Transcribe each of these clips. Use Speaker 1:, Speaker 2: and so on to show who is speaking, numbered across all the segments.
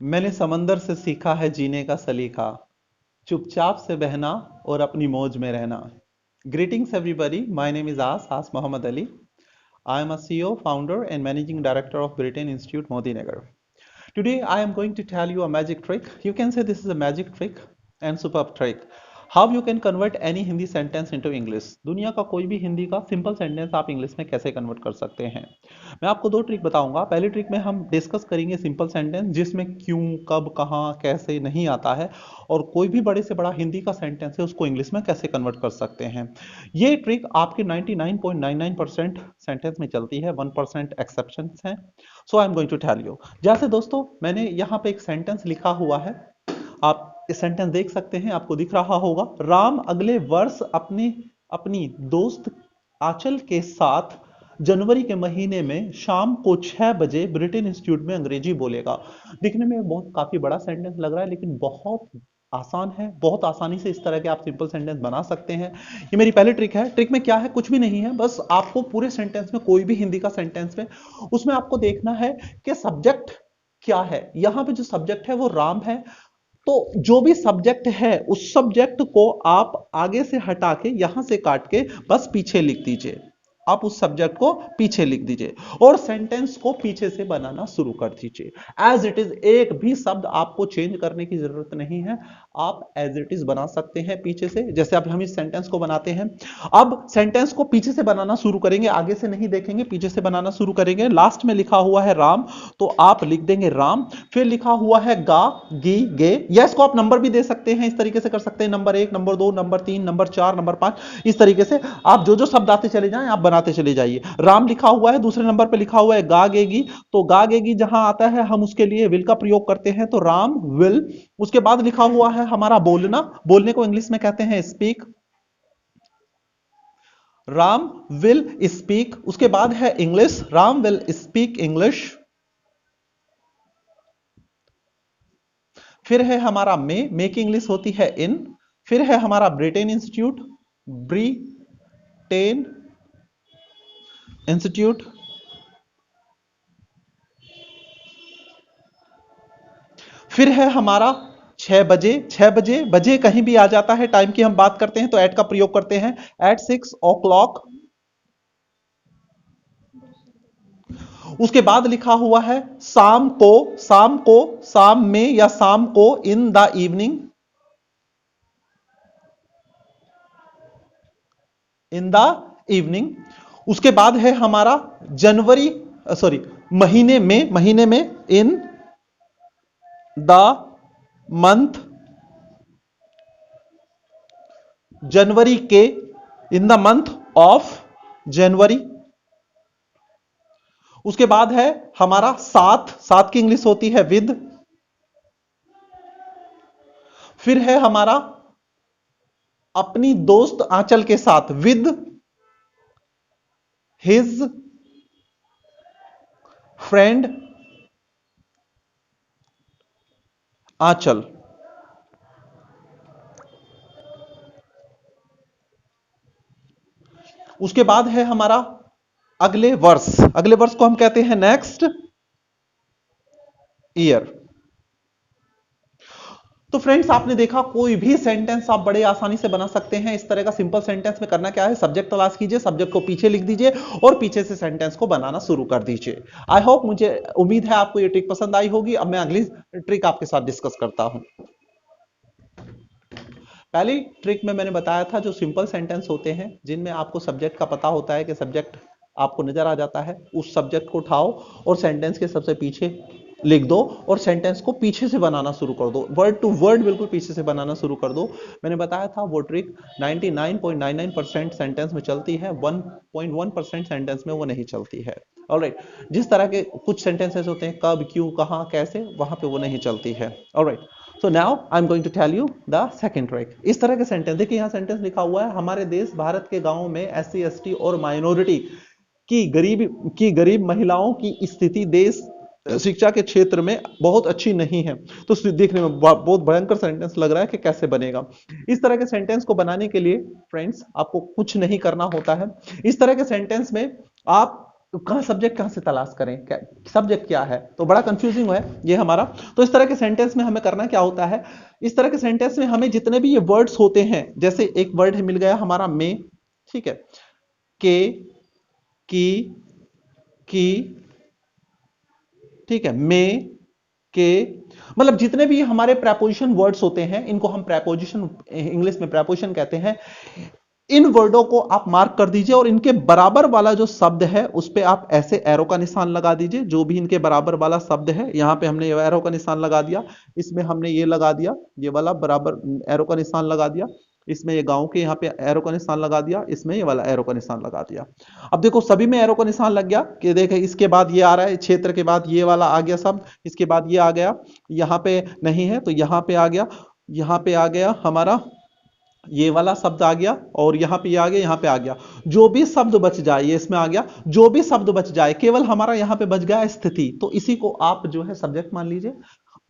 Speaker 1: मैंने समंदर से सीखा है जीने का सलीका, चुपचाप से बहना और अपनी मौज में रहना। Greetings everybody, my name is As Muhammad Ali. I am a CEO, founder and managing director of Britain Institute, Modinagar. Today I am going to tell you a magic trick. You can say this is a magic trick and superb trick. How you can convert any Hindi sentence into English. दुनिया का कोई भी हिंदी का simple sentence आप English में कैसे convert कर सकते हैं। मैं आपको दो ट्रिक बताऊंगा। पहली ट्रिक में हम डिस्कस करेंगे सिंपल सेंटेंस जिसमें क्यों, कब, कहाँ, कैसे नहीं आता है, और कोई भी बड़े से बड़ा हिंदी का सेंटेंस है उसको इंग्लिश में कैसे कन्वर्ट कर सकते हैं। ये ट्रिक आपके 99.99% सेंटेंस में चलती है, 1% एक्सेप्शन है। So I am going to tell you. जैसे दोस्तों मैंने यहाँ पे एक सेंटेंस लिखा हुआ है, आप इस सेंटेंस देख सकते हैं, आपको दिख रहा होगा। राम अगले वर्ष अपनी अपनी दोस्त आंचल के साथ जनवरी के महीने में शाम को 6 बजे ब्रिटेन इंस्टीट्यूट में अंग्रेजी बोलेगा। दिखने में बहुत काफी बड़ा सेंटेंस लग रहा है, लेकिन बहुत आसान है। बहुत आसानी से इस तरह के आप सिंपल सेंटेंस बना सकते हैं। ये मेरी पहली ट्रिक है। ट्रिक में क्या है, कुछ भी नहीं है, बस आपको पूरे सेंटेंस में, कोई भी हिंदी का सेंटेंस में, उसमें आपको देखना है कि सब्जेक्ट क्या है। यहां पे जो सब्जेक्ट है वो राम है, तो जो भी सब्जेक्ट है उस सब्जेक्ट को आप आगे से हटा के, यहां से काट के बस पीछे लिख दीजिए। आप उस सब्जेक्ट को पीछे लिख दीजिए और सेंटेंस को पीछे से बनाना शुरू कर दीजिए। एज इट इज, एक भी शब्द आपको चेंज करने की जरूरत नहीं है, आप एज इट इज बना सकते हैं पीछे से, जैसे अब हम इस सेंटेंस को बनाते हैं। अब सेंटेंस को पीछे से बनाना शुरू करेंगे, आगे से नहीं देखेंगे, पीछे से बनाना शुरू करेंगे। लास्ट में लिखा हुआ है राम, तो आप लिख देंगे राम। फिर लिखा हुआ है गा, गी, गे, या इसको आप नंबर भी दे सकते हैं, इस तरीके से कर सकते हैं, number 1, number 2, number 3, number 4, number 5, इस तरीके से आप जो जो शब्द आते चले जाएं आप बनाते चले जाइए। राम लिखा हुआ है, दूसरे नंबर पे लिखा हुआ है गा गेगी, तो गा गेगी जहां आता है हम उसके लिए विल का प्रयोग करते हैं, तो राम विल। उसके बाद लिखा हुआ है हमारा बोलना, बोलने को इंग्लिश में कहते हैं स्पीक, राम विल स्पीक। उसके बाद है English, Ram will speak English. फिर है हमारा मे की इंग्लिश होती है इन। फिर है हमारा ब्रिटेन इंस्टीट्यूट, ब्रिटेन इंस्टीट्यूट। फिर है हमारा 6 बजे, 6 बजे, बजे कहीं भी आ जाता है, टाइम की हम बात करते हैं तो एट का प्रयोग करते हैं, एट 6 o'clock। उसके बाद लिखा हुआ है शाम को, शाम को, शाम में या शाम को, in the evening, in the evening. उसके बाद है हमारा जनवरी, सॉरी, महीने में, महीने में, इन द मंथ, जनवरी के, in the month of January. उसके बाद है हमारा साथ, साथ की इंग्लिश होती है विद। फिर है हमारा अपनी दोस्त आंचल के साथ, विद हिज फ्रेंड आंचल। उसके बाद है हमारा अगले वर्ष, अगले वर्ष को हम कहते हैं नेक्स्ट ईयर। तो फ्रेंड्स, आपने देखा कोई भी सेंटेंस आप बड़े आसानी से बना सकते हैं। इस तरह का सिंपल सेंटेंस में करना क्या है, सब्जेक्ट तलाश कीजिए, सब्जेक्ट को पीछे लिख दीजिए और पीछे से सेंटेंस को बनाना शुरू कर दीजिए। आई होप, मुझे उम्मीद है आपको ये ट्रिक पसंद आई होगी। अब मैं अगली ट्रिक आपके साथ डिस्कस करता हूं। पहली ट्रिक में मैंने बताया था जो सिंपल सेंटेंस होते हैं जिनमें आपको सब्जेक्ट का पता होता है कि सब्जेक्ट आपको नजर आ जाता है, उस सब्जेक्ट को उठाओ और सेंटेंस के सबसे पीछे लिख दो और सेंटेंस को पीछे से बनाना शुरू कर दो, वर्ड टू वर्ड बिल्कुल पीछे से बनाना शुरू कर दो। मैंने बताया था वो ट्रिक 99.99% सेंटेंस में चलती है, 1.1% सेंटेंस में वो नहीं चलती है। ऑलराइट, जिस तरह के कुछ सेंटेंसेस होते हैं कब, क्यों, कहां, कैसे, वहां पे वो नहीं चलती है। Alright, so now I am going to tell you the second trick. इस तरह के सेंटेंस, देखिए यहां सेंटेंस लिखा हुआ है, हमारे देश भारत के गांवों में SC ST और माइनॉरिटी की गरीब महिलाओं की स्थिति देश शिक्षा के क्षेत्र में बहुत अच्छी नहीं है। तो देखने में बहुत भयंकर सेंटेंस लग रहा है कि कैसे बनेगा। इस तरह के सेंटेंस को बनाने के लिए फ्रेंड्स आपको कुछ नहीं करना होता है। इस तरह के सेंटेंस में आप तो कहां सब्जेक्ट कहां से तलाश करें, क्या सब्जेक्ट क्या है, तो बड़ा कंफ्यूजिंग है ये हमारा। तो इस तरह के सेंटेंस में हमें करना क्या होता है, इस तरह के सेंटेंस में हमें जितने भी ये वर्ड्स होते हैं, जैसे एक वर्ड मिल गया हमारा में, ठीक है, के, की, ठीक है, में, के, मतलब जितने भी हमारे प्रेपोजिशन वर्ड्स होते हैं, इनको हम प्रेपोजिशन, इंग्लिश में प्रेपोजिशन कहते हैं। इन वर्डों को आप मार्क कर दीजिए और इनके बराबर वाला जो शब्द है उस पे आप ऐसे एरो का निशान लगा दीजिए। जो भी इनके बराबर वाला शब्द है, यहां पे हमने ये एरो का निशान लगा दिया, इसमें हमने ये लगा दिया, ये वाला बराबर एरो का निशान लगा दिया, इसमें ये गांव के यहाँ पे एरो का निशान लगा दिया, इसमें ये वाला एरो का निशान लगा दिया। अब देखो सभी में एरो का निशान लग गया कि देखे इसके बाद ये आ रहा है, क्षेत्र के बाद ये वाला आ गया शब्द, इसके बाद ये आ गया, यहाँ पे नहीं है तो यहाँ पे आ गया, यहाँ पे आ गया हमारा ये वाला शब्द आ गया, और यहां पे आ गया, यहां पे आ गया। जो भी शब्द बच जाए, ये इसमें आ गया, जो भी शब्द बच जाए, केवल हमारा यहां पे बच गया स्थिति, तो इसी को आप जो है सब्जेक्ट मान लीजिए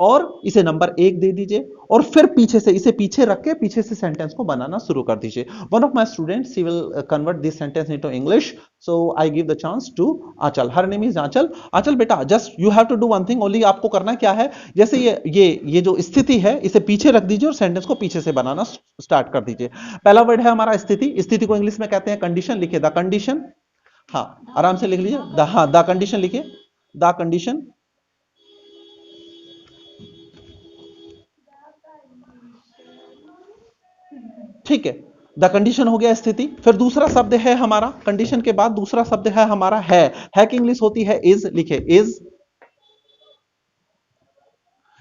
Speaker 1: और इसे नंबर 1 दे दीजिए, और फिर पीछे से इसे पीछे रख के पीछे से सेंटेंस को बनाना शुरू कर दीजिए। One of my students he will convert this sentence into English, so I give the chance to Aanchal. Her name is Aanchal. Aanchal बेटा, just you have to do one thing only. आपको करना क्या है, जैसे ये जो स्थिति है इसे पीछे रख दीजिए और सेंटेंस को पीछे से बनाना स्टार्ट कर दीजिए। पहला वर्ड है हमारा स्थिति। स्थिति को इंग्लिश में कहते हैं कंडीशन। लिखिए द कंडीशन, हाँ आराम से लिख लीजिए, द कंडीशन लिखिए, द कंडीशन। ठीक है, द कंडीशन हो गया स्थिति। फिर दूसरा शब्द है हमारा, कंडीशन के बाद दूसरा शब्द है हमारा है की इंग्लिश होती है इज। लिखे इज।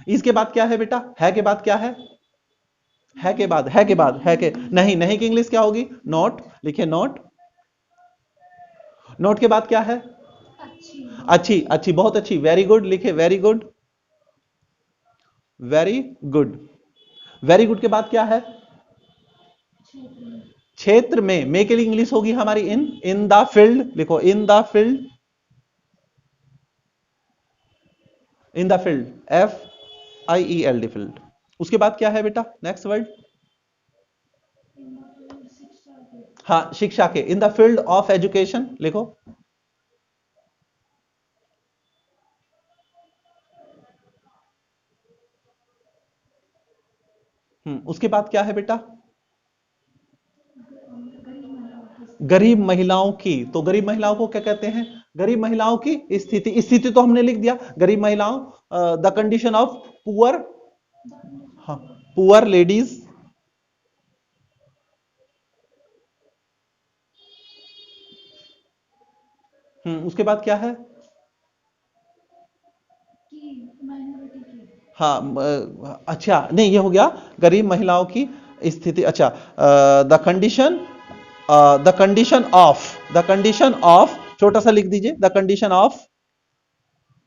Speaker 1: इसके बाद क्या है बेटा, है के बाद क्या है, है के बाद, है के बाद, है के नहीं की इंग्लिश क्या होगी, नॉट। लिखे नॉट। नॉट के बाद क्या है, अच्छी, अच्छी, बहुत अच्छी, वेरी गुड। लिखे very good, very good. Very good के बाद क्या है, क्षेत्र में के लिए इंग्लिश होगी हमारी इन द फील्ड। लिखो in the field, in the field, FIELD field. उसके बाद क्या है बेटा, नेक्स्ट वर्ड, हाँ शिक्षा के, इन द फील्ड ऑफ एजुकेशन। लिखो उसके बाद क्या है बेटा, गरीब महिलाओं की। तो गरीब महिलाओं को क्या कहते हैं, गरीब महिलाओं की स्थिति। स्थिति तो हमने लिख दिया, गरीब महिलाओं, द कंडीशन ऑफ पुअर, हाँ पुअर लेडीज। उसके बाद क्या है, हाँ अच्छा नहीं, ये हो गया गरीब महिलाओं की स्थिति। अच्छा, the condition, the condition of, the condition of, छोटा सा लिख दीजिए, the condition of,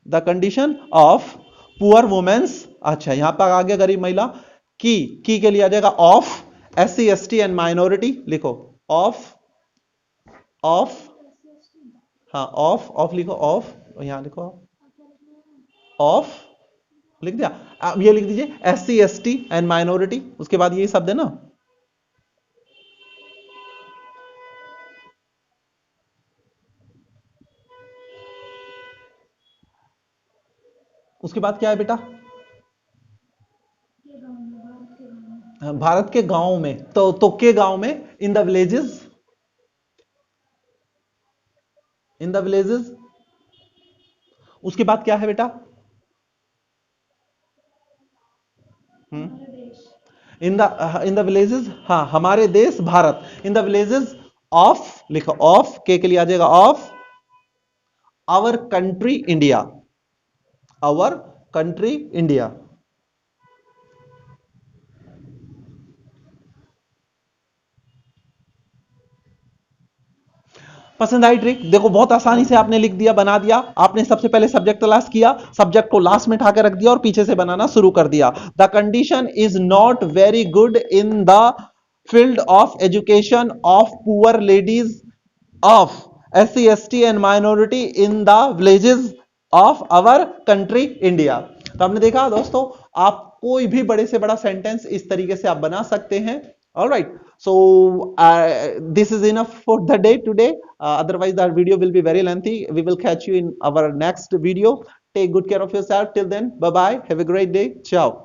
Speaker 1: the condition of poor womens. अच्छा यहां पर आ गया गरीब महिला की के लिए आ जाएगा of, SC ST and minority. लिखो ऑफ, ऑफ, हाँ ऑफ लिखो, ऑफ यहां लिखो ऑफ, लिख दिया। अब ये लिख दीजिए SC ST एंड माइनॉरिटी। उसके बाद यही शब्द है ना, उसके बाद क्या है बेटा, भारत के गांव में, तो के गांव में, इन the villages, in the villages. उसके बाद क्या है बेटा, इन द विलेजेस, हाँ हमारे देश Bharat, in the villages of. लिखो ऑफ, के लिए आ जाएगा of our country India, our country India. पसंद आई ट्रिक, देखो बहुत आसानी से आपने लिख दिया, बना दिया। आपने सबसे पहले सब्जेक्ट तलाश किया, सब्जेक्ट को लास्ट में उठाकर रख दिया और पीछे से बनाना शुरू कर दिया। The condition is not very good in the field of education of poor ladies of SC ST and minority in the villages of our country India. तो आपने देखा दोस्तों, आप कोई भी बड़े से बड़ा सेंटेंस इस तरीके से आप बना सकते हैं All right. So this is enough for the day today. Otherwise, our video will be very lengthy. We will catch you in our next video. Take good care of yourself. Till then, bye bye. Have a great day. Ciao.